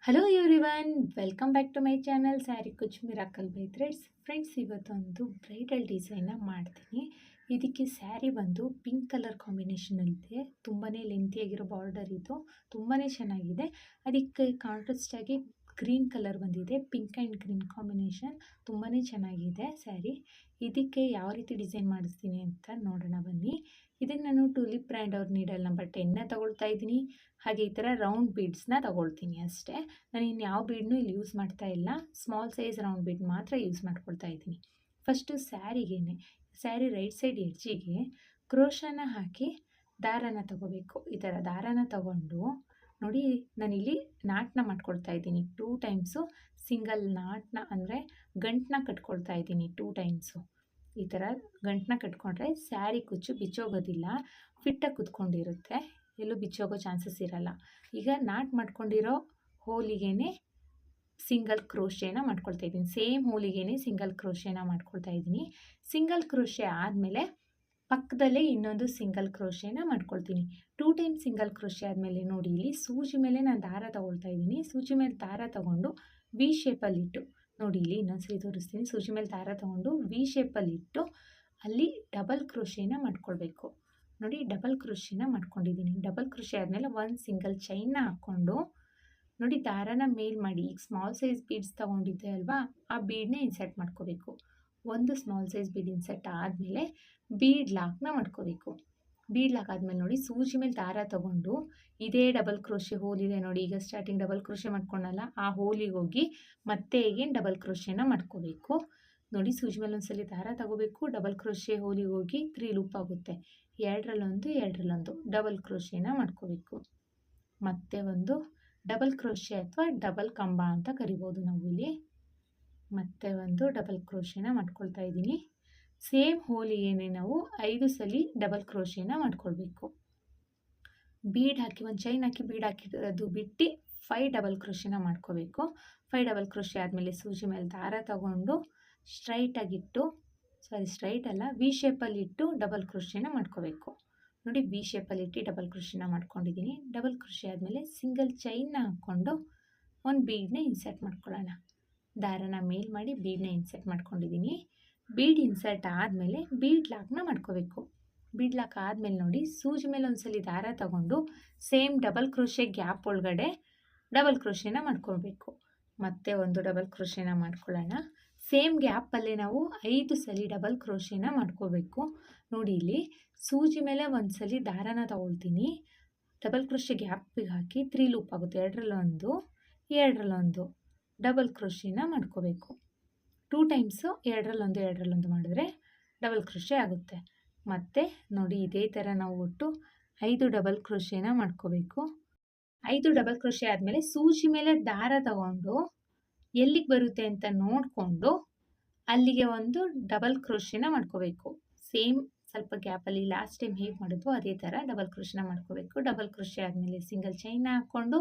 Hello everyone, welcome back to my channel sari ಕುಚ್ miracle by threads. Friends, ಇವತ್ತೊಂದು bridal ಡಿಸೈನ್ನ ಮಾಡ್ತೀನಿ. ಇದಕ್ಕೆ ಸ್ಯಾರಿ ಬಂದು ಪಿಂಕ್ ಕಲರ್ ಕಾಂಬಿನೇಷನಲ್ಲಿದೆ. ತುಂಬಾ ಲೆಂತಿಯಾಗಿರೋ ಬಾರ್ಡರ್ ಇದು, ತುಂಬಾ ಚೆನ್ನಾಗಿದೆ. ಅದಕ್ಕೆ ಕಾಂಟ್ರಾಸ್ಟ್ ಆಗಿ ಗ್ರೀನ್ ಕಲರ್ ಬಂದಿದೆ, ಪಿಂಕ್ ಆ್ಯಂಡ್ ಗ್ರೀನ್ ಕಾಂಬಿನೇಷನ್. ತುಂಬಾ ಚೆನ್ನಾಗಿದೆ ಸ್ಯಾರಿ. ಇದಕ್ಕೆ ಯಾವ ರೀತಿ ಡಿಸೈನ್ ಮಾಡಿಸ್ತೀನಿ ಅಂತ ನೋಡೋಣ ಬನ್ನಿ. ಇದಕ್ಕೆ ನಾನು ಟುಲಿಪ್ ಬ್ರ್ಯಾಂಡ್ ಅವ್ರ ನೀಡಲ್ ನಂಬರ್ 10ನ ತಗೊಳ್ತಾ ಇದ್ದೀನಿ. ಹಾಗೆ ಈ ಥರ ರೌಂಡ್ ಬೀಡ್ಸ್ನ ತಗೊಳ್ತೀನಿ ಅಷ್ಟೇ. ನಾನು ಇನ್ಯಾವ ಬೀಡ್ನೂ ಇಲ್ಲಿ ಯೂಸ್ ಮಾಡ್ತಾ ಇಲ್ಲ. ಸ್ಮಾಲ್ ಸೈಜ್ ರೌಂಡ್ ಬೀಡ್ ಮಾತ್ರ ಯೂಸ್ ಮಾಡ್ಕೊಳ್ತಾ ಇದ್ದೀನಿ. ಫಸ್ಟು ಸ್ಯಾರಿ ರೈಟ್ ಸೈಡ್ ಎಡ್ಜಿಗೆ ಕ್ರೋಶನ ಹಾಕಿ ದಾರನ ತಗೋಬೇಕು. ಈ ಥರ ದಾರನ ತಗೊಂಡು ನೋಡಿ, ನಾನಿಲ್ಲಿ ನಾಟನ್ನ ಮಾಡ್ಕೊಳ್ತಾ ಇದ್ದೀನಿ. 2 ಟೈಮ್ಸು ಸಿಂಗಲ್ ನಾಟನ್ನ ಅಂದರೆ ಗಂಟನ್ನ ಕಟ್ಕೊಳ್ತಾ ಇದ್ದೀನಿ. 2 ಟೈಮ್ಸು ಈ ಥರ ಗಂಟನ್ನ ಕಟ್ಕೊಂಡ್ರೆ ಸ್ಯಾರಿ ಕುಚ್ಚು ಬಿಚ್ಚೋಗೋದಿಲ್ಲ, ಫಿಟ್ಟಾಗಿ ಕುತ್ಕೊಂಡಿರುತ್ತೆ, ಎಲ್ಲೂ ಬಿಚ್ಚೋಗೋ ಚಾನ್ಸಸ್ ಇರಲ್ಲ. ಈಗ ನಾಟ್ ಮಾಡ್ಕೊಂಡಿರೋ ಹೋಲಿಗೆ ಸಿಂಗಲ್ ಕ್ರೋಶೇನ ಮಾಡ್ಕೊಳ್ತಾ ಇದ್ದೀನಿ. ಸೇಮ್ ಹೋಲಿಗೆ ಸಿಂಗಲ್ ಕ್ರೋಶೇನ ಮಾಡ್ಕೊಳ್ತಾ ಇದ್ದೀನಿ. ಸಿಂಗಲ್ ಕ್ರೋಶೆ ಆದಮೇಲೆ ಪಕ್ಕದಲ್ಲೇ ಇನ್ನೊಂದು ಸಿಂಗಲ್ ಕ್ರೋಶೇನ ಮಾಡ್ಕೊಳ್ತೀನಿ. 2 ಟೈಮ್ ಸಿಂಗಲ್ ಕ್ರೋಶೆ ಆದಮೇಲೆ ನೋಡಿ, ಇಲ್ಲಿ ಸೂಜಿ ಮೇಲೆ ನಾನು ದಾರ ತಗೊಳ್ತಾ ಇದ್ದೀನಿ. ಸೂಜಿ ಮೇಲೆ ದಾರ ತಗೊಂಡು ವಿ ಶೇಪಲ್ಲಿಟ್ಟು ನೋಡಿ, ಇಲ್ಲಿ ಇನ್ನೊಂದ್ಸರಿ ತೋರಿಸ್ತೀನಿ. ಸೂಜಿ ಮೇಲೆ ದಾರ ತಗೊಂಡು ವಿ ಶೇಪಲ್ಲಿಟ್ಟು ಅಲ್ಲಿ ಡಬಲ್ ಕ್ರೋಶೇನ ಮಾಡ್ಕೊಳ್ಬೇಕು. ನೋಡಿ, ಡಬಲ್ ಕ್ರೋಶೇನ ಮಾಡ್ಕೊಂಡಿದ್ದೀನಿ. ಡಬಲ್ ಕ್ರೋಶೆ ಆದಮೇಲೆ ಒಂದು ಸಿಂಗಲ್ ಚೈನ್ನ ಹಾಕ್ಕೊಂಡು ನೋಡಿ, ದಾರನ ಮೇಲ್ ಮಾಡಿ ಈಗ ಸ್ಮಾಲ್ ಸೈಜ್ ಬೀಡ್ಸ್ ತೊಗೊಂಡಿದ್ದೆ ಅಲ್ವಾ, ಆ ಬೀಡನ್ನೇ ಇನ್ಸರ್ಟ್ ಮಾಡ್ಕೋಬೇಕು. ಒಂದು ಸ್ಮಾಲ್ ಸೈಜ್ ಬೀಡ್ ಇನ್ಸರ್ಟ್ ಆದಮೇಲೆ ಬೀಡ್ ಲಾಕ್ನ ಮಾಡ್ಕೋಬೇಕು. ಬೀಡ್ ಲಾಕ್ ಆದಮೇಲೆ ನೋಡಿ, ಸೂಜಿ ಮೇಲೆ ದಾರ ತಗೊಂಡು ಇದೇ ಡಬಲ್ ಕ್ರೋಶೆ ಹೋಲ್ ಇದೆ ನೋಡಿ, ಈಗ ಸ್ಟಾರ್ಟಿಂಗ್ ಡಬಲ್ ಕ್ರೋಶೆ ಮಾಡ್ಕೊಂಡಲ್ಲ, ಆ ಹೋಲಿಗೆ ಹೋಗಿ ಮತ್ತೆ ಈಗೇನು ಡಬಲ್ ಕ್ರೋಶೆನ ಮಾಡ್ಕೋಬೇಕು. ನೋಡಿ, ಸೂಜಿ ಮೇಲೆ ಒಂದ್ಸಲಿ ದಾರ ತಗೋಬೇಕು, ಡಬಲ್ ಕ್ರೋಶೆ ಹೋಲಿಗೆ ಹೋಗಿ 3 ಲೂಪ್ ಆಗುತ್ತೆ. ಎರಡರಲ್ಲೊಂದು ಡಬಲ್ ಕ್ರೋಶೆನ ಮಾಡ್ಕೋಬೇಕು. ಮತ್ತೆ ಒಂದು ಡಬಲ್ ಕ್ರೋಶೆ ಅಥವಾ ಡಬಲ್ ಕಂಬ ಅಂತ ಕರಿಬೋದು ನಾವು ಇಲ್ಲಿ. ಮತ್ತೆ ಒಂದು ಡಬಲ್ ಕ್ರೋಶೆನ ಮಾಡ್ಕೊಳ್ತಾ ಇದ್ದೀನಿ. ಸೇಮ್ ಹೋಲಿಗೆನೆ ನಾವು 5 ಸಲ ಡಬಲ್ ಕ್ರೋಶೆನ ಮಾಡ್ಕೊಳ್ಬೇಕು. ಬೀಡ್ ಹಾಕಿ ಒಂದು ಚೈನ್ ಹಾಕಿ ಬೀಡ್ ಹಾಕಿರೋದು ಬಿಟ್ಟು 5 ಡಬಲ್ ಕ್ರೋಶೆನ ಮಾಡ್ಕೋಬೇಕು. 5 ಡಬಲ್ ಕ್ರೋಶೆ ಆದಮೇಲೆ ಸೂಜಿ ಮೇಲೆ ದಾರ ತಗೊಂಡು ಸ್ಟ್ರೈಟ್ ಅಲ್ಲ, ವಿ ಶೇಪಲ್ಲಿಟ್ಟು ಡಬಲ್ ಕ್ರೋಶೆನ ಮಾಡ್ಕೋಬೇಕು. ನೋಡಿ, ವಿ ಶೇಪಲ್ಲಿಟ್ಟು ಡಬಲ್ ಕ್ರೋಶೆನ ಮಾಡ್ಕೊಂಡಿದ್ದೀನಿ. ಡಬಲ್ ಕ್ರೋಶೆ ಆದಮೇಲೆ ಸಿಂಗಲ್ ಚೈನ್ನ ಹಾಕ್ಕೊಂಡು ಒಂದು ಬೀಡನ್ನ ಇನ್ಸರ್ಟ್ ಮಾಡ್ಕೊಳ್ಳೋಣ. ದಾರನ ಮೇಲ್ ಮಾಡಿ ಬೀಡನ್ನ ಇನ್ಸರ್ಟ್ ಮಾಡ್ಕೊಂಡಿದ್ದೀನಿ. ಬೀಡ್ ಇನ್ಸರ್ಟ್ ಆದಮೇಲೆ ಬೀಡ್ ಲಾಕ್ನ ಮಾಡ್ಕೋಬೇಕು. ಬೀಡ್ ಲಾಕ್ ಆದಮೇಲೆ ನೋಡಿ, ಸೂಜಿ ಮೇಲೆ ಒಂದ್ಸಲಿ ದಾರ ತಗೊಂಡು ಸೇಮ್ ಡಬಲ್ ಕ್ರೋಶೆ ಗ್ಯಾಪ್ ಒಳಗಡೆ ಡಬಲ್ ಕ್ರೋಶೆನ ಮಾಡ್ಕೊಳ್ಬೇಕು. ಮತ್ತೆ ಒಂದು ಡಬಲ್ ಕ್ರೋಶೆನ ಮಾಡ್ಕೊಳ್ಳೋಣ. ಸೇಮ್ ಗ್ಯಾಪಲ್ಲೇ ನಾವು 5 ಸಲ ಡಬಲ್ ಕ್ರೋಶೆನ ಮಾಡ್ಕೋಬೇಕು. ನೋಡಿ, ಇಲ್ಲಿ ಸೂಜಿ ಮೇಲೆ ಒಂದ್ಸಲಿ ದಾರನ ತಗೊಳ್ತೀನಿ. ಡಬಲ್ ಕ್ರೋಶೆ ಗ್ಯಾಪಿಗೆ ಹಾಕಿ 3 ಲೂಪ್ ಆಗುತ್ತೆ. ಎರಡರಲ್ಲೊಂದು ಡಬಲ್ ಕ್ರೋಶೆನ ಮಾಡ್ಕೋಬೇಕು. 2 ಟೈಮ್ಸು ಎರಡರಲ್ಲೊಂದು ಮಾಡಿದ್ರೆ ಡಬಲ್ ಕ್ರೋಶೆ ಆಗುತ್ತೆ. ಮತ್ತು ನೋಡಿ, ಇದೇ ಥರ ನಾವು ಒಟ್ಟು 5 ಡಬಲ್ ಕ್ರೋಶೆನ ಮಾಡ್ಕೋಬೇಕು. 5 ಡಬಲ್ ಕ್ರೋಶೆ ಆದಮೇಲೆ ಸೂಜಿ ಮೇಲೆ ದಾರ ತಗೊಂಡು ಎಲ್ಲಿಗೆ ಬರುತ್ತೆ ಅಂತ ನೋಡಿಕೊಂಡು ಅಲ್ಲಿಗೆ ಒಂದು ಡಬಲ್ ಕ್ರೋಶೆನ ಮಾಡ್ಕೋಬೇಕು. ಸೇಮ್ ಸ್ವಲ್ಪ ಗ್ಯಾಪಲ್ಲಿ ಲಾಸ್ಟ್ ಟೈಮ್ ಹೇಗೆ ಮಾಡಿದ್ವೋ ಅದೇ ಥರ ಡಬಲ್ ಕ್ರೋಶೆನ ಮಾಡ್ಕೋಬೇಕು. ಡಬಲ್ ಕ್ರೋಶೆ ಆದಮೇಲೆ ಸಿಂಗಲ್ ಚೈನ್ನ ಹಾಕ್ಕೊಂಡು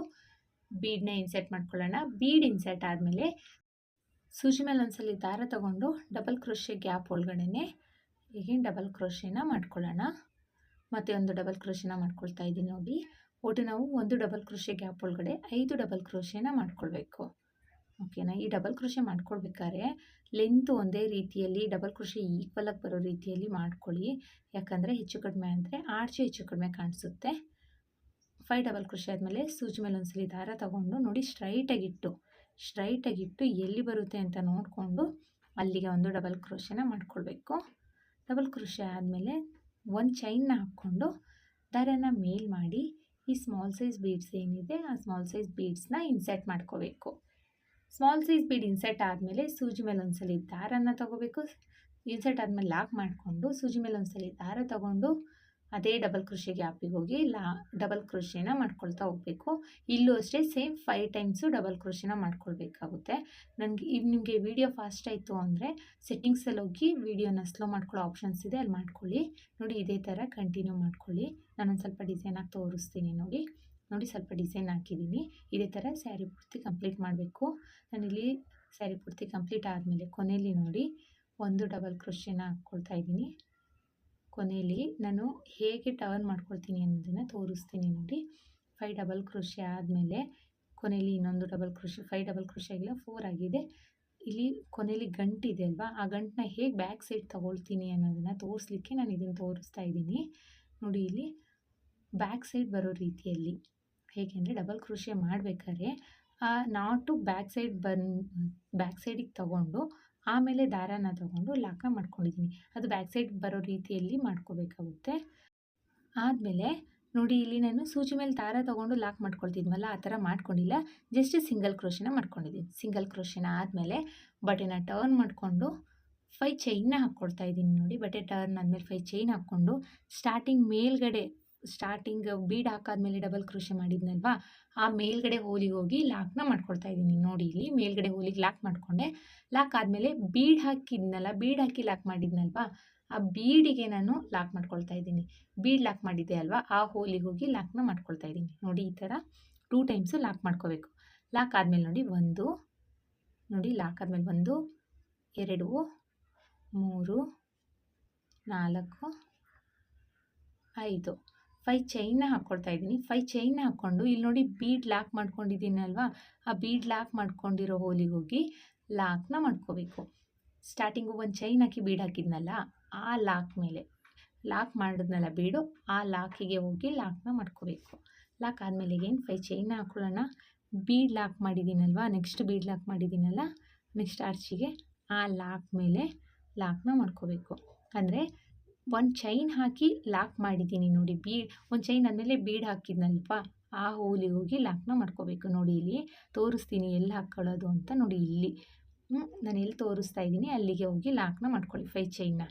ಬೀಡನ್ನ ಇನ್ಸರ್ಟ್ ಮಾಡ್ಕೊಳ್ಳೋಣ. ಬೀಡ್ ಇನ್ಸರ್ಟ್ ಆದಮೇಲೆ ಸೂಜಿ ಮೇಲೆ ಒಂದ್ಸಲಿ ದಾರ ತಗೊಂಡು ಡಬಲ್ ಕ್ರೋಶೆ ಗ್ಯಾಪ್ ಒಳಗಡೆ ಈಗೇನು ಡಬಲ್ ಕ್ರೋಶೆನ ಮಾಡ್ಕೊಳ್ಳೋಣ. ಮತ್ತು ಒಂದು ಡಬಲ್ ಕ್ರೋಶೆನ ಮಾಡ್ಕೊಳ್ತಾ ಇದ್ದೀನಿ. ನೋಡಿ, ಒಟ್ಟು ನಾವು ಒಂದು ಡಬಲ್ ಕ್ರೋಶೆ ಗ್ಯಾಪ್ ಒಳಗಡೆ 5 ಡಬಲ್ ಕ್ರೋಶೆನ ಮಾಡ್ಕೊಳ್ಬೇಕು. ಓಕೆನಾ? ಈ ಡಬಲ್ ಕ್ರೋಶೆ ಮಾಡ್ಕೊಳ್ಬೇಕಾದ್ರೆ ಲೆಂತ್ ಒಂದೇ ರೀತಿಯಲ್ಲಿ ಡಬಲ್ ಕ್ರೋಶೆ ಈಕ್ವಲಾಗಿ ಬರೋ ರೀತಿಯಲ್ಲಿ ಮಾಡ್ಕೊಳ್ಳಿ. ಯಾಕಂದರೆ ಹೆಚ್ಚು ಕಡಿಮೆ ಅಂದರೆ ಆರ್ಚು ಹೆಚ್ಚು ಕಡಿಮೆ ಕಾಣಿಸುತ್ತೆ. 5 ಡಬಲ್ ಕ್ರೋಶೆ ಆದಮೇಲೆ ಸೂಜಿ ಮೇಲೆ ಒಂದ್ಸಲಿ ದಾರ ತಗೊಂಡು ನೋಡಿ, ಸ್ಟ್ರೈಟಾಗಿಟ್ಟು ಎಲ್ಲಿ ಬರುತ್ತೆ ಅಂತ ನೋಡಿಕೊಂಡು ಅಲ್ಲಿಗೆ ಒಂದು ಡಬಲ್ ಕ್ರೋಶೆನ ಮಾಡ್ಕೊಳ್ಬೇಕು. ಡಬಲ್ ಕ್ರೋಶೆ ಆದಮೇಲೆ ಒಂದು ಚೈನ್ನ ಹಾಕ್ಕೊಂಡು ದಾರನ ಮೇಲ್ ಮಾಡಿ ಈ ಸ್ಮಾಲ್ ಸೈಜ್ ಬೀಡ್ಸ್ ಏನಿದೆ ಆ ಸ್ಮಾಲ್ ಸೈಜ್ ಬೀಡ್ಸ್ನ ಇನ್ಸರ್ಟ್ ಮಾಡ್ಕೋಬೇಕು. ಸ್ಮಾಲ್ ಸೈಜ್ ಬೀಡ್ ಇನ್ಸರ್ಟ್ ಆದಮೇಲೆ ಸೂಜಿ ಮೇಲೆ ಒಂದ್ಸಲಿ ದಾರನ ತಗೋಬೇಕು. ಇನ್ಸರ್ಟ್ ಆದಮೇಲೆ ಲಾಕ್ ಮಾಡಿಕೊಂಡು ಸೂಜಿ ಮೇಲೆ ಒಂದ್ಸಲಿ ದಾರ ತಗೊಂಡು ಅದೇ ಡಬಲ್ ಕ್ರೋಶೆ ಗ್ಯಾಪಿಗೆ ಹೋಗಿ ಡಬಲ್ ಕ್ರೋಶೆನ ಮಾಡ್ಕೊಳ್ತಾ ಹೋಗಬೇಕು. ಇಲ್ಲೂ ಅಷ್ಟೇ ಸೇಮ್ 5 ಟೈಮ್ಸು ಡಬಲ್ ಕ್ರೋಶೆನ ಮಾಡ್ಕೊಳ್ಬೇಕಾಗುತ್ತೆ. ನಿಮಗೆ ವಿಡಿಯೋ ಫಾಸ್ಟ್ ಆಯಿತು ಅಂದರೆ ಸೆಟ್ಟಿಂಗ್ಸಲ್ಲಿ ಹೋಗಿ ವಿಡಿಯೋನ ಸ್ಲೋ ಮಾಡ್ಕೊಳ್ಳೋ ಆಪ್ಷನ್ಸ್ ಇದೆ, ಅಲ್ಲಿ ಮಾಡ್ಕೊಳ್ಳಿ. ನೋಡಿ, ಇದೇ ಥರ ಕಂಟಿನ್ಯೂ ಮಾಡ್ಕೊಳ್ಳಿ. ನಾನೊಂದು ಸ್ವಲ್ಪ ಡಿಸೈನ್ ಹಾಕಿ ತೋರಿಸ್ತೀನಿ. ನೋಡಿ, ಸ್ವಲ್ಪ ಡಿಸೈನ್ ಹಾಕಿದ್ದೀನಿ. ಇದೇ ಥರ ಸ್ಯಾರಿ ಪೂರ್ತಿ ಕಂಪ್ಲೀಟ್ ಮಾಡಬೇಕು. ನಾನಿಲ್ಲಿ ಸ್ಯಾರಿ ಪೂರ್ತಿ ಕಂಪ್ಲೀಟ್ ಆದಮೇಲೆ ಕೊನೆಯಲ್ಲಿ ನೋಡಿ, ಒಂದು ಡಬಲ್ ಕ್ರೋಶೆನ ಹಾಕ್ಕೊಳ್ತಾ ಇದ್ದೀನಿ. ಕೊನೆಯಲ್ಲಿ ನಾನು ಹೇಗೆ ಟರ್ನ್ ಮಾಡ್ಕೊಳ್ತೀನಿ ಅನ್ನೋದನ್ನು ತೋರಿಸ್ತೀನಿ. ನೋಡಿ, 5 ಡಬಲ್ ಕ್ರೋಶೆ ಆದಮೇಲೆ ಕೊನೆಯಲ್ಲಿ ಇನ್ನೊಂದು ಡಬಲ್ ಕ್ರೋಶೆ, 5 ಡಬಲ್ ಕ್ರೋಶೆ ಆಗಿಲ್ಲ, 4 ಆಗಿದೆ. ಇಲ್ಲಿ ಕೊನೆಯಲ್ಲಿ ಗಂಟಿದೆ ಅಲ್ವಾ, ಆ ಗಂಟನ್ನ ಹೇಗೆ ಬ್ಯಾಕ್ ಸೈಡ್ ತೊಗೊಳ್ತೀನಿ ಅನ್ನೋದನ್ನು ತೋರಿಸ್ಲಿಕ್ಕೆ ನಾನು ಇದನ್ನು ತೋರಿಸ್ತಾ ಇದ್ದೀನಿ. ನೋಡಿ, ಇಲ್ಲಿ ಬ್ಯಾಕ್ ಸೈಡ್ ಬರೋ ರೀತಿಯಲ್ಲಿ ಹೇಗೆ ಅಂದರೆ ಡಬಲ್ ಕ್ರೋಶೆ ಮಾಡಬೇಕಾದ್ರೆ ಆ ನಾಟು ಬ್ಯಾಕ್ ಸೈಡಿಗೆ ತಗೊಂಡು ಆಮೇಲೆ ದಾರಾನ ತಗೊಂಡು ಲಾಕ್ನ ಮಾಡ್ಕೊಂಡಿದ್ದೀನಿ. ಅದು ಬ್ಯಾಕ್ ಸೈಡ್ ಬರೋ ರೀತಿಯಲ್ಲಿ ಮಾಡ್ಕೋಬೇಕಾಗುತ್ತೆ. ಆದಮೇಲೆ ನೋಡಿ, ಇಲ್ಲಿ ನಾನು ಸೂಜಿ ಮೇಲೆ ದಾರ ತೊಗೊಂಡು ಲಾಕ್ ಮಾಡ್ಕೊಳ್ತಿದ್ವಲ್ಲ, ಆ ಥರ ಮಾಡ್ಕೊಂಡಿಲ್ಲ, ಜಸ್ಟ್ ಸಿಂಗಲ್ ಕ್ರೋಶೆನ ಮಾಡ್ಕೊಂಡಿದ್ದೀನಿ. ಸಿಂಗಲ್ ಕ್ರೋಶೆನ ಆದಮೇಲೆ ಬಟ್ಟೆನ ಟರ್ನ್ ಮಾಡಿಕೊಂಡು 5 ಚೈನ್ನ ಹಾಕ್ಕೊಳ್ತಾ ಇದ್ದೀನಿ. ನೋಡಿ, ಬಟ್ಟೆ ಟರ್ನ್ ಆದಮೇಲೆ 5 ಚೈನ್ ಹಾಕ್ಕೊಂಡು ಸ್ಟಾರ್ಟಿಂಗ್ ಬೀಡ್ ಹಾಕಾದ್ಮೇಲೆ ಡಬಲ್ ಕ್ರೋಶೆ ಮಾಡಿದ್ನಲ್ವಾ, ಆ ಮೇಲ್ಗಡೆ ಹೋಲಿಗೆ ಹೋಗಿ ಲಾಕ್ನ ಮಾಡ್ಕೊಳ್ತಾ ಇದ್ದೀನಿ. ನೋಡಿ, ಇಲ್ಲಿ ಮೇಲ್ಗಡೆ ಹೋಲಿಗೆ ಲಾಕ್ ಮಾಡಿಕೊಂಡೆ. ಲಾಕ್ ಆದಮೇಲೆ ಬೀಡ್ ಹಾಕಿ ಲಾಕ್ ಮಾಡಿದ್ನಲ್ವಾ, ಆ ಬೀಡಿಗೆ ನಾನು ಲಾಕ್ ಮಾಡ್ಕೊಳ್ತಾ ಇದ್ದೀನಿ. ಬೀಡ್ ಲಾಕ್ ಮಾಡಿದ್ದೆ ಅಲ್ವಾ, ಆ ಹೋಲಿಗೆ ಹೋಗಿ ಲಾಕ್ನ ಮಾಡ್ಕೊಳ್ತಾ ಇದ್ದೀನಿ. ನೋಡಿ, ಈ ಥರ 2 ಟೈಮ್ಸು ಲಾಕ್ ಮಾಡ್ಕೋಬೇಕು. ಲಾಕ್ ಆದಮೇಲೆ ನೋಡಿ, ಲಾಕ್ ಆದಮೇಲೆ 1 2 3 4 5 5 ಚೈನ್ನ ಹಾಕ್ಕೊಳ್ತಾ ಇದ್ದೀನಿ. 5 ಚೈನ್ನ ಹಾಕ್ಕೊಂಡು ಇಲ್ಲಿ ನೋಡಿ ಬೀಡ್ ಲಾಕ್ ಮಾಡ್ಕೊಂಡಿದ್ದೀನಲ್ವಾ, ಆ ಬೀಡ್ ಲಾಕ್ ಮಾಡ್ಕೊಂಡಿರೋ ಹೋಲಿಗೆ ಹೋಗಿ ಲಾಕ್ನ ಮಾಡ್ಕೋಬೇಕು. ಸ್ಟಾರ್ಟಿಂಗು 1 ಚೈನ್ ಹಾಕಿ ಬೀಡ್ ಹಾಕಿದ್ನಲ್ಲ, ಆ ಲಾಕ್ ಮೇಲೆ ಲಾಕ್ ಮಾಡಿದ್ನಲ್ಲ ಬೀಡು, ಆ ಲಾಕಿಗೆ ಹೋಗಿ ಲಾಕ್ನ ಮಾಡ್ಕೋಬೇಕು. ಲಾಕ್ ಆದಮೇಲೆ ಏನು 5 ಚೈನ್ನ ಹಾಕೊಳ್ಳೋಣ. ಬೀಡ್ ಲಾಕ್ ಮಾಡಿದ್ದೀನಲ್ವಾ, ನೆಕ್ಸ್ಟ್ ಬೀಡ್ ಲಾಕ್ ಮಾಡಿದ್ದೀನಲ್ಲ, ನೆಕ್ಸ್ಟ್ ಆರ್ಚಿಗೆ ಆ ಲಾಕ್ ಮೇಲೆ ಲಾಕ್ನ ಮಾಡ್ಕೋಬೇಕು. ಅಂದರೆ 1 ಚೈನ್ ಹಾಕಿ ಲಾಕ್ ಮಾಡಿದ್ದೀನಿ. ನೋಡಿ, 1 ಚೈನ್ ಆದಮೇಲೆ ಬೀಡ್ ಹಾಕಿದ್ನಲ್ವಾ, ಆ ಹೋಲಿಗೆ ಹೋಗಿ ಲಾಕ್ನ ಮಾಡ್ಕೋಬೇಕು. ನೋಡಿ, ಇಲ್ಲಿ ತೋರಿಸ್ತೀನಿ ಎಲ್ಲಿ ಹಾಕ್ಕೊಳ್ಳೋದು ಅಂತ. ನೋಡಿ, ಇಲ್ಲಿ ನಾನು ಎಲ್ಲಿ ತೋರಿಸ್ತಾ ಇದ್ದೀನಿ ಅಲ್ಲಿಗೆ ಹೋಗಿ ಲಾಕ್ನ ಮಾಡ್ಕೊಳ್ಳಿ. 5 ಚೈನ್ನ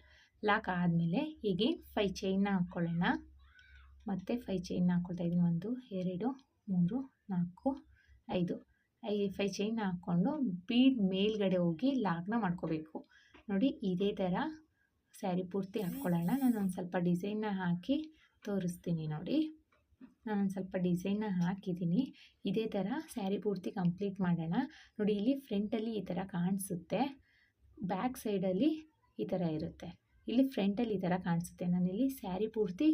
ಲಾಕ್ ಆದಮೇಲೆ ಹೀಗೆ 5 ಚೈನ್ನ ಹಾಕ್ಕೊಳ್ಳೋಣ. ಮತ್ತು 5 ಚೈನ್ನ ಹಾಕ್ಕೊಳ್ತಾ ಇದ್ದೀನಿ. 1 2 3 4 5 5 ಚೈನ್ನ ಹಾಕ್ಕೊಂಡು ಬೀಡ್ ಮೇಲ್ಗಡೆ ಹೋಗಿ ಲಾಕ್ನ ಮಾಡ್ಕೋಬೇಕು. ನೋಡಿ, ಇದೇ ಥರ ಸ್ಯಾರಿ ಪೂರ್ತಿ ಹಾಕ್ಕೊಳ್ಳೋಣ. ನಾನೊಂದು ಸ್ವಲ್ಪ ಡಿಸೈನ್ನ ಹಾಕಿ ತೋರಿಸ್ತೀನಿ. ನೋಡಿ, ನಾನೊಂದು ಸ್ವಲ್ಪ ಡಿಸೈನ್ನ ಹಾಕಿದ್ದೀನಿ. ಇದೇ ಥರ ಸ್ಯಾರಿ ಪೂರ್ತಿ ಕಂಪ್ಲೀಟ್ ಮಾಡೋಣ. ನೋಡಿ, ಇಲ್ಲಿ ಫ್ರಂಟಲ್ಲಿ ಈ ಥರ ಕಾಣಿಸುತ್ತೆ, ಬ್ಯಾಕ್ ಸೈಡಲ್ಲಿ ಈ ಥರ ಇರುತ್ತೆ. ಇಲ್ಲಿ ಫ್ರಂಟಲ್ಲಿ ಈ ಥರ ಕಾಣಿಸುತ್ತೆ. ನಾನಿಲ್ಲಿ ಸ್ಯಾರಿ ಪೂರ್ತಿ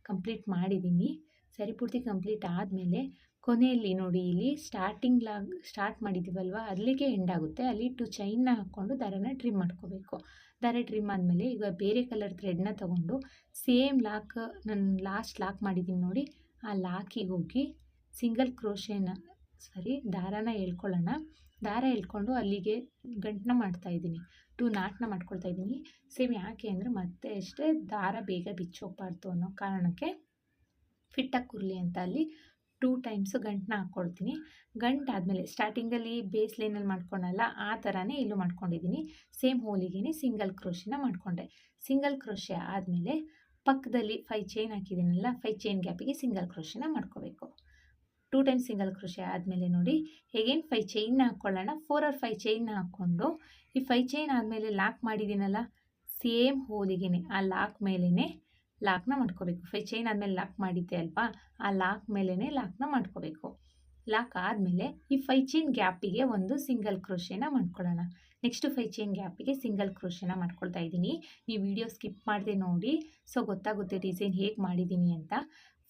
ಕಂಪ್ಲೀಟ್ ಮಾಡಿದ್ದೀನಿ. ಸ್ಯಾರಿ ಪೂರ್ತಿ ಕಂಪ್ಲೀಟ್ ಆದಮೇಲೆ ಕೊನೆಯಲ್ಲಿ ನೋಡಿ, ಇಲ್ಲಿ ಸ್ಟಾರ್ಟ್ ಮಾಡಿದ್ದೀವಲ್ವ, ಅಲ್ಲಿಗೆ ಎಂಡ್ ಆಗುತ್ತೆ. ಅಲ್ಲಿ 2 ಚೈನ್ನ ಹಾಕ್ಕೊಂಡು ದಾರನ ಟ್ರಿಮ್ ಮಾಡ್ಕೋಬೇಕು. ದಾರ ಟ್ರಿಮ್ ಆದಮೇಲೆ ಈಗ ಬೇರೆ ಕಲರ್ ಥ್ರೆಡ್ನ ತೊಗೊಂಡು ಸೇಮ್ ನಾನು ಲಾಸ್ಟ್ ಲಾಕ್ ಮಾಡಿದ್ದೀನಿ ನೋಡಿ, ಆ ಲಾಕಿಗೆ ಹೋಗಿ ದಾರಾನ ಎಳ್ಕೊಳ್ಳೋಣ. ದಾರ ಎಳ್ಕೊಂಡು ಅಲ್ಲಿಗೆ ಗಂಟನ್ನ ಮಾಡ್ತಾಯಿದ್ದೀನಿ. 2 ನಾಟ್ನ ಮಾಡ್ಕೊಳ್ತಾ ಇದ್ದೀನಿ. ಸೇಮ್ ಯಾಕೆ ಅಂದರೆ ಮತ್ತೆ ಅಷ್ಟೇ ದಾರ ಬೇಗ ಬಿಚ್ಚೋಗ್ಬಾರ್ದು ಅನ್ನೋ ಕಾರಣಕ್ಕೆ ಫಿಟ್ಟಾಗಿ ಕೂರಲಿ ಅಂತ ಅಲ್ಲಿ 2 ಟೈಮ್ಸು ಗಂಟನ್ನ ಹಾಕ್ಕೊಳ್ತೀನಿ. ಗಂಟಾದಮೇಲೆ ಸ್ಟಾರ್ಟಿಂಗಲ್ಲಿ ಬೇಸ್ ಲೈನಲ್ಲಿ ಮಾಡ್ಕೊಂಡಲ್ಲ, ಆ ಥರನೇ ಇಲ್ಲೂ ಮಾಡ್ಕೊಂಡಿದ್ದೀನಿ. ಸೇಮ್ ಹೋಲಿಗೆ ಸಿಂಗಲ್ ಕ್ರೋಶೆನ ಮಾಡಿಕೊಂಡೆ. ಸಿಂಗಲ್ ಕ್ರೋಶೆ ಆದಮೇಲೆ ಪಕ್ಕದಲ್ಲಿ 5 ಚೈನ್ ಹಾಕಿದ್ದೀನಲ್ಲ, 5 ಚೈನ್ ಗ್ಯಾಪಿಗೆ ಸಿಂಗಲ್ ಕ್ರೋಶೆನ ಮಾಡ್ಕೋಬೇಕು. 2 ಟೈಮ್ಸ್ ಸಿಂಗಲ್ ಕ್ರೋಶೆ ಆದಮೇಲೆ ನೋಡಿ, ಹೇಗೇನು 5 ಚೈನ್ನ ಹಾಕ್ಕೊಳ್ಳೋಣ. 4 or 5 ಚೈನ್ನ ಹಾಕ್ಕೊಂಡು ಈ 5 ಚೈನ್ ಆದಮೇಲೆ ಲಾಕ್ ಮಾಡಿದ್ದೀನಲ್ಲ, ಸೇಮ್ ಹೋಲಿಗೆ ಆ ಲಾಕ್ ಮೇಲೇ ಲಾಕ್ನ ಮಾಡ್ಕೋಬೇಕು. 5 ಚೈನ್ ಆದಮೇಲೆ ಲಾಕ್ ಮಾಡಿದ್ದೆ ಅಲ್ವಾ, ಆ ಲಾಕ್ ಮೇಲೇ ಲಾಕ್ನ ಮಾಡ್ಕೋಬೇಕು. ಲಾಕ್ ಆದಮೇಲೆ ಈ 5 ಚೈನ್ ಗ್ಯಾಪಿಗೆ ಒಂದು ಸಿಂಗಲ್ ಕ್ರೋಶೆನ ಮಾಡ್ಕೊಳ್ಳೋಣ. ನೆಕ್ಸ್ಟು 5 ಚೈನ್ ಗ್ಯಾಪಿಗೆ ಸಿಂಗಲ್ ಕ್ರೋಶೆನ ಮಾಡ್ಕೊಳ್ತಾ ಇದ್ದೀನಿ. ನೀವು ವಿಡಿಯೋ ಸ್ಕಿಪ್ ಮಾಡದೆ ನೋಡಿ, ಸೊ ಗೊತ್ತಾಗುತ್ತೆ ಡಿಸೈನ್ ಹೇಗೆ ಮಾಡಿದ್ದೀನಿ ಅಂತ.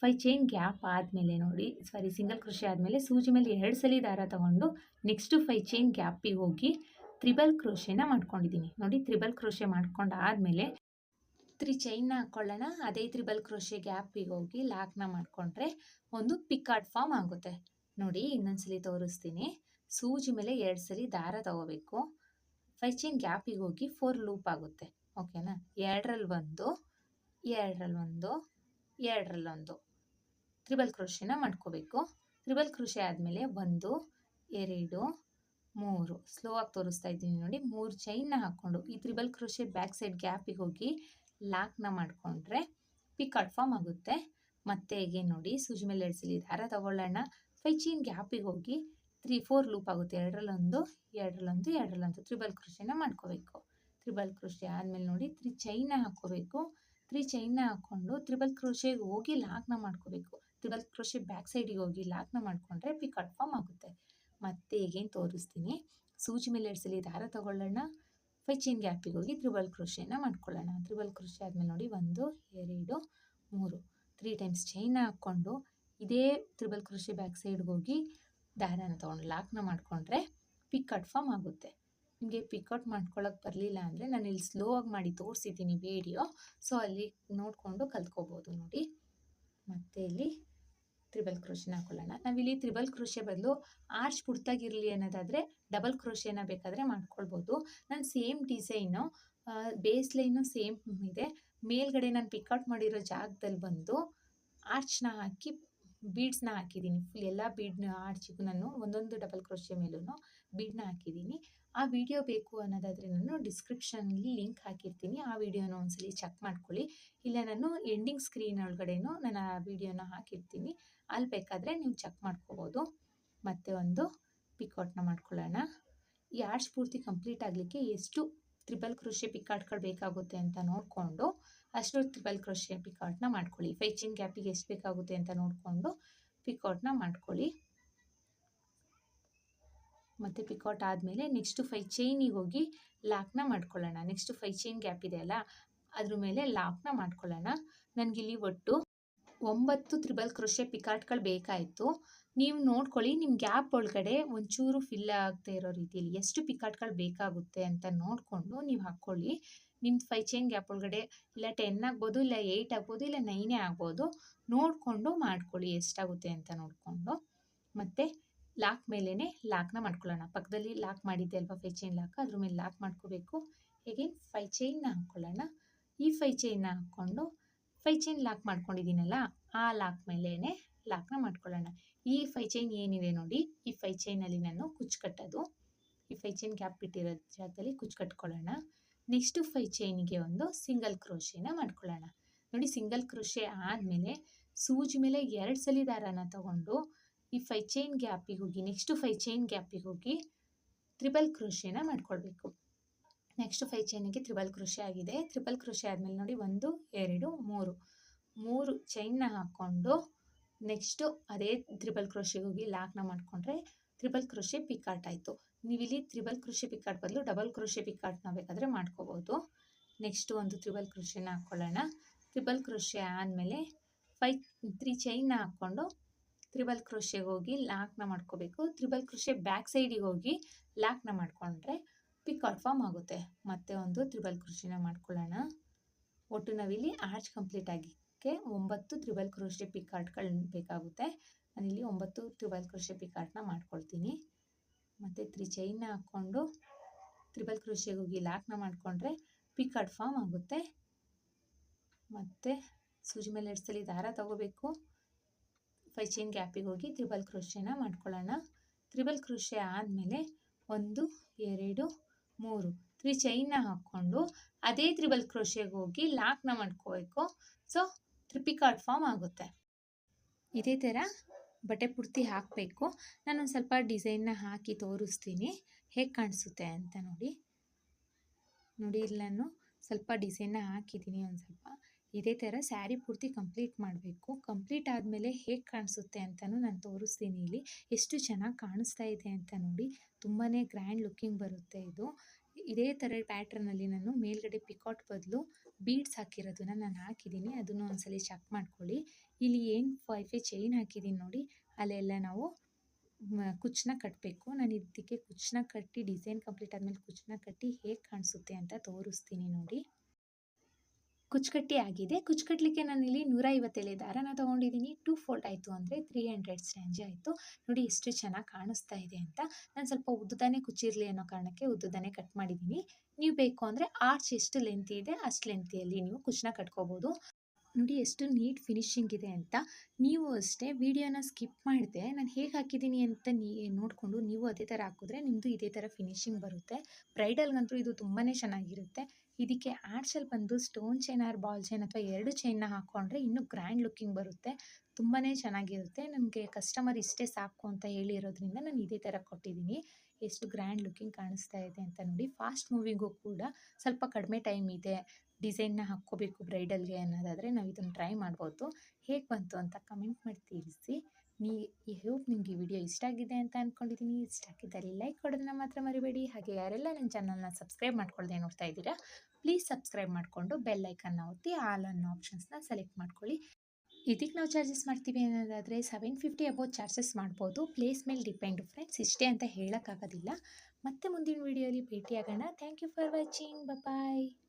5 ಚೈನ್ ಗ್ಯಾಪ್ ಆದಮೇಲೆ ನೋಡಿ, ಸಿಂಗಲ್ ಕ್ರೋಶೆ ಆದಮೇಲೆ ಸೂಜಿ ಮೇಲೆ 2 ಸಲ ದಾರ ತೊಗೊಂಡು ನೆಕ್ಸ್ಟು 5 ಚೈನ್ ಗ್ಯಾಪಿಗೆ ಹೋಗಿ ತ್ರಿಬಲ್ ಕ್ರೋಶೆನ ಮಾಡ್ಕೊಂಡಿದ್ದೀನಿ. ನೋಡಿ, ತ್ರಿಬಲ್ ಕ್ರೋಶೆ ಮಾಡ್ಕೊಂಡು ಆದಮೇಲೆ 3 ಚೈನ್ನ ಹಾಕ್ಕೊಳ್ಳೋಣ. ಅದೇ ತ್ರಿಬಲ್ ಕ್ರೋಶೆ ಗ್ಯಾಪಿಗೆ ಹೋಗಿ ಲಾಕ್ನ ಮಾಡಿಕೊಂಡ್ರೆ ಒಂದು ಪಿಕಾರ್ಡ್ ಫಾರ್ಮ್ ಆಗುತ್ತೆ. ನೋಡಿ, ಇನ್ನೊಂದ್ಸಲಿ ತೋರಿಸ್ತೀನಿ. ಸೂಜಿ ಮೇಲೆ 2 ಸಲ ದಾರ ತಗೋಬೇಕು. 5 ಚೈನ್ ಗ್ಯಾಪಿಗೆ ಹೋಗಿ 4 ಲೂಪ್ ಆಗುತ್ತೆ. ಓಕೆನಾ, 2ರಲ್ಲಿ 1 2ರಲ್ಲಿ 1 2ರಲ್ಲಿ 1 ತ್ರಿಬಲ್ ಕ್ರೋಶೆನ ಮಾಡ್ಕೋಬೇಕು. ತ್ರಿಬಲ್ ಕ್ರೋಶೆ ಆದಮೇಲೆ 1 2 3 ಸ್ಲೋ ಆಗಿ ತೋರಿಸ್ತಾ ಇದ್ದೀನಿ ನೋಡಿ. 3 ಚೈನ್ನ ಹಾಕ್ಕೊಂಡು ಈ ತ್ರಿಬಲ್ ಕ್ರೋಶೆ ಬ್ಯಾಕ್ ಸೈಡ್ ಗ್ಯಾಪಿಗೆ ಹೋಗಿ ಲಾಕ್ನ ಮಾಡಿಕೊಂಡ್ರೆ ಪಿಕಾರ್ಡ್ ಫಾರ್ಮ್ ಆಗುತ್ತೆ. ಮತ್ತೆ ಹೇಗೆ ನೋಡಿ, ಸೂಜಿ ಮೇಲೆ 2 ಸಲ ದಾರ ತಗೊಳ್ಳೋಣ. 5 ಚೈನ್ ಗ್ಯಾಪಿಗೆ ಹೋಗಿ 4 ಲೂಪ್ ಆಗುತ್ತೆ. 2ರಲ್ಲಿ 1 2ರಲ್ಲಿ 1 2ರಲ್ಲಿ 1 ತ್ರಿಬಲ್ ಕ್ರೋಶೆನ ಮಾಡ್ಕೋಬೇಕು. ತ್ರಿಬಲ್ ಕ್ರೋಶೆ ಆದಮೇಲೆ ನೋಡಿ 3 ಚೈನ್ನ ಹಾಕ್ಕೋಬೇಕು. 3 ಚೈನ್ನ ಹಾಕ್ಕೊಂಡು ತ್ರಿಬಲ್ ಕ್ರೋಶೆಗೆ ಹೋಗಿ ಲಾಕ್ನ ಮಾಡ್ಕೋಬೇಕು. ತ್ರಿಬಲ್ ಕ್ರೋಶೆ ಬ್ಯಾಕ್ ಸೈಡಿಗೆ ಹೋಗಿ ಲಾಕ್ನ ಮಾಡಿಕೊಂಡ್ರೆ ಪಿಕಾರ್ಡ್ ಫಾರ್ಮ್ ಆಗುತ್ತೆ. ಮತ್ತೆ ಹೇಗೇನು ತೋರಿಸ್ತೀನಿ. ಸೂಜಿ ಮೇಲೆ 2 ಸಲ ದಾರ ತಗೊಳ್ಳೋಣ. 5 ಚೈನ್ ಗ್ಯಾಪಿಗೆ ಹೋಗಿ ತ್ರಿಬಲ್ ಕ್ರೋಶೆನ ಮಾಡ್ಕೊಳ್ಳೋಣ. ತ್ರಿಬಲ್ ಕ್ರೋಶೆ ಆದಮೇಲೆ ನೋಡಿ 1 2 3 3 ಟೈಮ್ಸ್ ಚೈನ್ನ ಹಾಕ್ಕೊಂಡು ಇದೇ ತ್ರಿಬಲ್ ಕ್ರೋಶೆ ಬ್ಯಾಕ್ ಸೈಡ್ಗೆ ಹೋಗಿ ದಾರನ ತೊಗೊಂಡು ಲಾಕ್ನ ಮಾಡಿಕೊಂಡ್ರೆ ಪಿಕಾಟ್ ಫಾರ್ಮ್ ಆಗುತ್ತೆ. ನಿಮಗೆ ಪಿಕಾಟ್ ಮಾಡ್ಕೊಳ್ಳೋಕೆ ಬರಲಿಲ್ಲ ಅಂದರೆ ನಾನು ಇಲ್ಲಿ ಸ್ಲೋ ಆಗಿ ಮಾಡಿ ತೋರಿಸಿದ್ದೀನಿ ವಿಡಿಯೋ, ಸೊ ಅಲ್ಲಿ ನೋಡಿಕೊಂಡು ಕಲ್ತ್ಕೋಬೋದು ನೋಡಿ. ಮತ್ತು ಇಲ್ಲಿ ತ್ರಿಬಲ್ ಕ್ರೋಶೆನ ಹಾಕೊಳ್ಳೋಣ. ನಾವಿಲ್ಲಿ ತ್ರಿಬಲ್ ಕ್ರೋಶೆ ಬದಲು ಆರ್ಚ್ ಪುಡ್ತಾಗಿರಲಿ ಅನ್ನೋದಾದರೆ ಡಬಲ್ ಕ್ರೋಶೆನ ಬೇಕಾದರೆ ಮಾಡ್ಕೊಳ್ಬೋದು. ನಾನು same design base line same ಇದೆ, ಮೇಲ್ಗಡೆ ನಾನು ಪಿಕಾಟ್ ಮಾಡಿರೋ ಜಾಗದಲ್ಲಿ ಬಂದು ಆರ್ಚ್ನ ಹಾಕಿ ಬೀಡ್ಸ್ನ ಹಾಕಿದ್ದೀನಿ. ಫುಲ್ ಎಲ್ಲ ಬೀಡ್ನ ಆರ್ಚಿಗೂ ನಾನು ಒಂದೊಂದು ಡಬಲ್ ಕ್ರೋಶೆ ಮೇಲೂ ಬೀಡ್ನ ಹಾಕಿದ್ದೀನಿ. ಆ ವಿಡಿಯೋ ಬೇಕು ಅನ್ನೋದಾದರೆ ನಾನು ಡಿಸ್ಕ್ರಿಪ್ಷನಲ್ಲಿ ಲಿಂಕ್ ಹಾಕಿರ್ತೀನಿ, ಆ ವಿಡಿಯೋನ ಒಂದ್ಸಲಿ ಚೆಕ್ ಮಾಡ್ಕೊಳ್ಳಿ. ಇಲ್ಲ ನಾನು ಎಂಡಿಂಗ್ ಸ್ಕ್ರೀನ್ ಒಳಗಡೆನೂ ನಾನು ಆ ವಿಡಿಯೋನ ಹಾಕಿರ್ತೀನಿ, ಅಲ್ಲಿ ಬೇಕಾದರೆ ನೀವು ಚೆಕ್ ಮಾಡ್ಕೋಬೋದು. ಮತ್ತು ಒಂದು ಪಿಕಾಟ್ನ ಮಾಡ್ಕೊಳ್ಳೋಣ. ಈ ಆರ್ಚ್ ಪೂರ್ತಿ ಕಂಪ್ಲೀಟ್ ಆಗಲಿಕ್ಕೆ ಎಷ್ಟು ತ್ರಿಬಲ್ ಕ್ರೋಶೆ ಪಿಕಾಟ್ಗಳು ಬೇಕಾಗುತ್ತೆ ಅಂತ ನೋಡಿಕೊಂಡು ಅಷ್ಟು ತ್ರಿಬಲ್ ಕ್ರೋಶೆ ಪಿಕಾಟ್ನ ಮಾಡ್ಕೊಳ್ಳಿ. 5 ಚೈನ್ ಗ್ಯಾಪಿಗೆ ಎಷ್ಟು ಬೇಕಾಗುತ್ತೆ ಅಂತ ನೋಡಿಕೊಂಡು ಪಿಕಾಟ್ನ ಮಾಡ್ಕೊಳ್ಳಿ. ಮತ್ತು ಪಿಕಾಟ್ ಆದಮೇಲೆ ನೆಕ್ಸ್ಟು 5 ಚೈನಿಗೆ ಹೋಗಿ ಲಾಕ್ನ ಮಾಡ್ಕೊಳ್ಳೋಣ. ನೆಕ್ಸ್ಟು 5 ಚೈನ್ ಗ್ಯಾಪ್ ಇದೆ ಅಲ್ಲ, ಅದ್ರ ಮೇಲೆ ಲಾಕ್ನ ಮಾಡ್ಕೊಳ್ಳೋಣ. ನನಗಿಲ್ಲಿ ಒಟ್ಟು 9 ತ್ರಿಬಲ್ ಕ್ರೋಶೆ ಪಿಕಾಟ್ಗಳು ಬೇಕಾಯಿತು. ನೀವು ನೋಡ್ಕೊಳ್ಳಿ, ನಿಮ್ಮ ಗ್ಯಾಪ್ ಒಳಗಡೆ ಒಂಚೂರು ಫಿಲ್ ಆಗದೆ ಇರೋ ರೀತಿಯಲ್ಲಿ ಎಷ್ಟು ಪಿಕಾಟ್ಗಳು ಬೇಕಾಗುತ್ತೆ ಅಂತ ನೋಡಿಕೊಂಡು ನೀವು ಹಾಕ್ಕೊಳ್ಳಿ. ನಿಮ್ದು 5 ಚೈನ್ ಗ್ಯಾಪ್ ಒಳಗಡೆ ಇಲ್ಲ 10 ಆಗ್ಬೋದು, ಇಲ್ಲ 8 ಆಗ್ಬೋದು, ಇಲ್ಲ 9 ಆಗ್ಬೋದು, ನೋಡಿಕೊಂಡು ಮಾಡ್ಕೊಳ್ಳಿ ಎಷ್ಟಾಗುತ್ತೆ ಅಂತ ನೋಡಿಕೊಂಡು. ಮತ್ತು ಲಾಕ್ ಮೇಲೇ ಲಾಕ್ನ ಮಾಡ್ಕೊಳ್ಳೋಣ. ಪಕ್ಕದಲ್ಲಿ ಲಾಕ್ ಮಾಡಿದ್ದೆ ಅಲ್ವಾ 5 ಚೈನ್ ಲಾಕ್, ಅದ್ರ ಮೇಲೆ ಲಾಕ್ ಮಾಡ್ಕೋಬೇಕು. ಹೇಗೆ 5 ಚೈನ್ನ ಹಾಕ್ಕೊಳ್ಳೋಣ. ಈ 5 ಚೈನ್ನ ಹಾಕ್ಕೊಂಡು 5 ಚೈನ್ ಲಾಕ್ ಮಾಡ್ಕೊಂಡಿದ್ದೀನಲ್ಲ, ಆ ಲಾಕ್ ಮೇಲೇ ಲಾಕ್ನ ಮಾಡ್ಕೊಳ್ಳೋಣ. ಈ 5 ಚೈನ್ ಏನಿದೆ ನೋಡಿ, ಈ 5 ಚೈನಲ್ಲಿ ನಾನು ಕುಚ್ಚು ಕಟ್ಟೋದು. ಈ 5 ಚೈನ್ ಗ್ಯಾಪ್ ಬಿಟ್ಟಿರೋ ಜಾಗದಲ್ಲಿ ಕುಚ್ಚು ಕಟ್ಕೊಳ್ಳೋಣ. ನೆಕ್ಸ್ಟು 5 ಚೈನಿಗೆ ಒಂದು ಸಿಂಗಲ್ ಕ್ರೋಶೆನ ಮಾಡ್ಕೊಳ್ಳೋಣ. ನೋಡಿ, ಸಿಂಗಲ್ ಕ್ರೋಶೆ ಆದಮೇಲೆ ಸೂಜಿ ಮೇಲೆ 2 ಸಲ ದಾರನ ತಗೊಂಡು ಈ 5 ಚೈನ್ ಗ್ಯಾಪಿಗೆ ಹೋಗಿ ನೆಕ್ಸ್ಟು 5 ಚೈನ್ ಗ್ಯಾಪಿಗೆ ಹೋಗಿ ತ್ರಿಬಲ್ ಕ್ರೋಶೆನ ಮಾಡ್ಕೊಳ್ಬೇಕು. ನೆಕ್ಸ್ಟು 5 ಚೈನಿಗೆ ತ್ರಿಬಲ್ ಕ್ರೋಶೆ ಆಗಿದೆ. ತ್ರಿಬಲ್ ಕ್ರೋಶೆ ಆದಮೇಲೆ ನೋಡಿ 1 2 3 ಚೈನ್ನ ಹಾಕ್ಕೊಂಡು ನೆಕ್ಸ್ಟು ಅದೇ ತ್ರಿಬಲ್ ಕ್ರೋಶೆಗೆ ಹೋಗಿ ಲಾಕ್ನ ಮಾಡಿಕೊಂಡ್ರೆ ತ್ರಿಬಲ್ ಕ್ರೋಶೆ ಪಿಕಾಟ್ ಆಯಿತು. ನೀವಿಲ್ಲಿ ತ್ರಿಬಲ್ ಕ್ರೋಶೆ ಪಿಕಾಟ್ ಬದಲು ಡಬಲ್ ಕ್ರೋಶೆ ಪಿಕಾಟ್ನ ಬೇಕಾದರೆ ಮಾಡ್ಕೋಬೋದು. ನೆಕ್ಸ್ಟು ಒಂದು ತ್ರಿಬಲ್ ಕ್ರೋಶೆನ ಹಾಕ್ಕೊಳ್ಳೋಣ. ತ್ರಿಬಲ್ ಕ್ರೋಶೆ ಆದಮೇಲೆ 3 ಚೈನ್ನ ಹಾಕ್ಕೊಂಡು ತ್ರಿಬಲ್ ಕ್ರೋಶೆಗೆ ಹೋಗಿ ಲಾಕ್ನ ಮಾಡ್ಕೋಬೇಕು. ತ್ರಿಬಲ್ ಕ್ರೋಶೆ ಬ್ಯಾಕ್ ಸೈಡಿಗೆ ಹೋಗಿ ಲಾಕ್ನ ಮಾಡಿಕೊಂಡ್ರೆ ಪಿಕಾಟ್ ಫಾರ್ಮ್ ಆಗುತ್ತೆ. ಮತ್ತೆ ಒಂದು ತ್ರಿಬಲ್ ಕ್ರೋಶೆನ ಮಾಡ್ಕೊಳ್ಳೋಣ. ಒಟ್ಟು ನಾವಿಲ್ಲಿ ಆರ್ಚ್ ಕಂಪ್ಲೀಟ್ ಆಗಿಕ್ಕೆ 9 ತ್ರಿಬಲ್ ಕ್ರೋಶೆ ಪಿಕಾಟ್ಗಳು ಬೇಕಾಗುತ್ತೆ. ನಾನಿಲ್ಲಿ 9 ತ್ರಿಬಲ್ ಕ್ರೋಶೆ ಪಿಕಾಟ್ನ ಮಾಡ್ಕೊಳ್ತೀನಿ. ಮತ್ತು 3 ಚೈನ್ನ ಹಾಕ್ಕೊಂಡು ತ್ರಿಬಲ್ ಕ್ರೋಶೆಗೆ ಹೋಗಿ ಲಾಕ್ನ ಮಾಡಿಕೊಂಡ್ರೆ ಪಿಕಾಟ್ ಫಾರ್ಮ್ ಆಗುತ್ತೆ. ಮತ್ತು ಸೂಜಿ ಮೇಲೆ 2 ಸಲ ದಾರ ತಗೋಬೇಕು. 5 ಚೈನ್ ಗ್ಯಾಪಿಗೆ ಹೋಗಿ ತ್ರಿಬಲ್ ಕ್ರೋಶೆನ ಮಾಡ್ಕೊಳ್ಳೋಣ. ತ್ರಿಬಲ್ ಕ್ರೋಶೆ ಆದಮೇಲೆ 1 2 3 3 ಚೈನ್ನ ಹಾಕ್ಕೊಂಡು ಅದೇ ತ್ರಿಬಲ್ ಕ್ರೋಶೆಗೆ ಹೋಗಿ ಲಾಕ್ನ ಮಾಡ್ಕೋಬೇಕು. ಸೊ ಪಿಕಾಟ್ ಫಾರ್ಮ್ ಆಗುತ್ತೆ. ಇದೇ ಥರ ಬಟ್ಟೆ ಪೂರ್ತಿ ಹಾಕಬೇಕು. ನಾನೊಂದು ಸ್ವಲ್ಪ ಡಿಸೈನ್ನ ಹಾಕಿ ತೋರಿಸ್ತೀನಿ ಹೇಗೆ ಕಾಣಿಸುತ್ತೆ ಅಂತ ನೋಡಿ. ಇಲ್ಲಿ ನಾನು ಸ್ವಲ್ಪ ಡಿಸೈನ್ನ ಹಾಕಿದ್ದೀನಿ ಒಂದು ಸ್ವಲ್ಪ. ಇದೇ ಥರ ಸ್ಯಾರಿ ಪೂರ್ತಿ ಕಂಪ್ಲೀಟ್ ಮಾಡಬೇಕು. ಕಂಪ್ಲೀಟ್ ಆದಮೇಲೆ ಹೇಗೆ ಕಾಣಿಸುತ್ತೆ ಅಂತಲೂ ನಾನು ತೋರಿಸ್ತೀನಿ. ಇಲ್ಲಿ ಎಷ್ಟು ಚೆನ್ನಾಗಿ ಕಾಣಿಸ್ತಾ ಇದೆ ಅಂತ ನೋಡಿ. ತುಂಬಾ ಗ್ರ್ಯಾಂಡ್ ಲುಕ್ಕಿಂಗ್ ಬರುತ್ತೆ ಇದು. ಇದೇ ಥರ ಪ್ಯಾಟ್ರನಲ್ಲಿ ನಾನು ಮೇಲ್ಗಡೆ ಪಿಕಾಟ್ ಬದಲು ಬೀಡ್ಸ್ ಹಾಕಿರೋದನ್ನ ನಾನು ಹಾಕಿದ್ದೀನಿ, ಅದನ್ನು ಒಂದ್ಸಲಿ ಚೆಕ್ ಮಾಡ್ಕೊಳ್ಳಿ. ಇಲ್ಲಿ ಏನು 5 ಚೈನ್ ಹಾಕಿದ್ದೀನಿ ನೋಡಿ, ಅಲ್ಲೆಲ್ಲ ನಾವು ಕುಚ್ಚನ್ನ ಕಟ್ಟಬೇಕು. ನಾನು ಇದಕ್ಕೆ ಕುಚ್ಚನ್ನ ಕಟ್ಟಿ ಡಿಸೈನ್ ಕಂಪ್ಲೀಟ್ ಆದಮೇಲೆ ಕುಚ್ಚನ್ನ ಕಟ್ಟಿ ಹೇಗೆ ಕಾಣಿಸುತ್ತೆ ಅಂತ ತೋರಿಸ್ತೀನಿ ನೋಡಿ. ಕುಚ್ಚು ಕಟ್ಟಿ ಆಗಿದೆ. ಕುಚ್ಚು ಕಟ್ಟಲಿಕ್ಕೆ ನಾನಿಲ್ಲಿ 150 ಎಳೆ ದಾರನ ತೊಗೊಂಡಿದ್ದೀನಿ. 2 ಫೋಲ್ಡ್ ಆಯಿತು ಅಂದರೆ 300 ಸ್ಟ್ಯಾಂಜ್ ಆಯಿತು. ನೋಡಿ ಎಷ್ಟು ಚೆನ್ನಾಗಿ ಕಾಣಿಸ್ತಾ ಇದೆ ಅಂತ. ನಾನು ಸ್ವಲ್ಪ ಉದ್ದನೇ ಕುಚ್ಚಿರಲಿ ಅನ್ನೋ ಕಾರಣಕ್ಕೆ ಉದ್ದನೇ ಕಟ್ ಮಾಡಿದ್ದೀನಿ. ನೀವು ಬೇಕು ಅಂದರೆ ಆರ್ಚ್ ಎಷ್ಟು ಲೆಂತ್ ಇದೆ ಅಷ್ಟು ಲೆಂತಿಯಲ್ಲಿ ನೀವು ಕುಚ್ಚನ್ನ ಕಟ್ಕೋಬೋದು. ನೋಡಿ ಎಷ್ಟು ನೀಟ್ ಫಿನಿಶಿಂಗ್ ಇದೆ ಅಂತ. ನೀವು ಅಷ್ಟೇ ವಿಡಿಯೋನ ಸ್ಕಿಪ್ ಮಾಡಿದೆ ನಾನು ಹೇಗೆ ಹಾಕಿದ್ದೀನಿ ಅಂತ ನೋಡಿಕೊಂಡು ನೀವು ಅದೇ ಥರ ಹಾಕಿದ್ರೆ ನಿಮ್ಮದು ಇದೇ ಥರ ಫಿನಿಶಿಂಗ್ ಬರುತ್ತೆ. ಬ್ರೈಡಲ್ಗಂತೂ ಇದು ತುಂಬಾ ಚೆನ್ನಾಗಿರುತ್ತೆ. ಇದಕ್ಕೆ ಆರ್ಚಲ್ಲಿ ಬಂದು stone chain or ball chain ಅಥವಾ 2 ಚೈನ್ನ ಹಾಕ್ಕೊಂಡ್ರೆ ಇನ್ನೂ ಗ್ರ್ಯಾಂಡ್ ಲುಕ್ಕಿಂಗ್ ಬರುತ್ತೆ. ತುಂಬಾ ಚೆನ್ನಾಗಿರುತ್ತೆ. ನನಗೆ ಕಸ್ಟಮರ್ ಇಷ್ಟೇ ಸಾಕು ಅಂತ ಹೇಳಿರೋದ್ರಿಂದ ನಾನು ಇದೇ ಥರ ಕೊಟ್ಟಿದ್ದೀನಿ. ಎಷ್ಟು ಗ್ರ್ಯಾಂಡ್ ಲುಕ್ಕಿಂಗ್ ಕಾಣಿಸ್ತಾ ಇದೆ ಅಂತ ನೋಡಿ. ಫಾಸ್ಟ್ ಮೂವಿಂಗು ಕೂಡ ಸ್ವಲ್ಪ ಕಡಿಮೆ ಟೈಮ್ ಇದೆ, ಡಿಸೈನ್ನ ಹಾಕ್ಕೋಬೇಕು ಬ್ರೈಡಲ್ಗೆ ಅನ್ನೋದಾದರೆ ನಾವು ಇದನ್ನು ಟ್ರೈ ಮಾಡ್ಬೋದು. ಹೇಗೆ ಬಂತು ಅಂತ ಕಮೆಂಟ್ ಮಾಡಿ ತಿಳಿಸಿ. ಈ ಹೋಪ್ ನಿಮಗೆ ಈ ವಿಡಿಯೋ ಇಷ್ಟ ಆಗಿದೆ ಅಂತ ಅಂದ್ಕೊಂಡಿದ್ದೀನಿ. ಇಷ್ಟ ಆಗಿದ್ದಲ್ಲಿ ಲೈಕ್ ಕೊಡೋದನ್ನ ಮಾತ್ರ ಮರಿಬೇಡಿ. ಹಾಗೆ ಯಾರೆಲ್ಲ ನನ್ನ ಚಾನಲ್ನ ಸಬ್ಸ್ಕ್ರೈಬ್ ಮಾಡ್ಕೊಳ್ಳದೆ ನೋಡ್ತಾ ಇದ್ದೀರಾ, ಪ್ಲೀಸ್ ಸಬ್ಸ್ಕ್ರೈಬ್ ಮಾಡಿಕೊಂಡು ಬೆಲ್ ಐಕನ್ನ ಒತ್ತಿ ಆಲ್ ಅನ್ನೋ ಆಪ್ಷನ್ಸ್ನ ಸೆಲೆಕ್ಟ್ ಮಾಡ್ಕೊಳ್ಳಿ. ಇದಕ್ಕೆ ನಾವು ಚಾರ್ಜಸ್ ಮಾಡ್ತೀವಿ ಅನ್ನೋದಾದರೆ 750 ಅಬೌವ್ ಚಾರ್ಜಸ್ ಮಾಡ್ಬೋದು. ಪ್ಲೇಸ್ ಮೇಲೆ ಡಿಪೆಂಡು ಫ್ರೆಂಡ್ಸ್, ಇಷ್ಟೇ ಅಂತ ಹೇಳೋಕ್ಕಾಗೋದಿಲ್ಲ. ಮತ್ತೆ ಮುಂದಿನ ವೀಡಿಯೋಲಿ ಭೇಟಿಯಾಗೋಣ. Thank you for watching. Bye.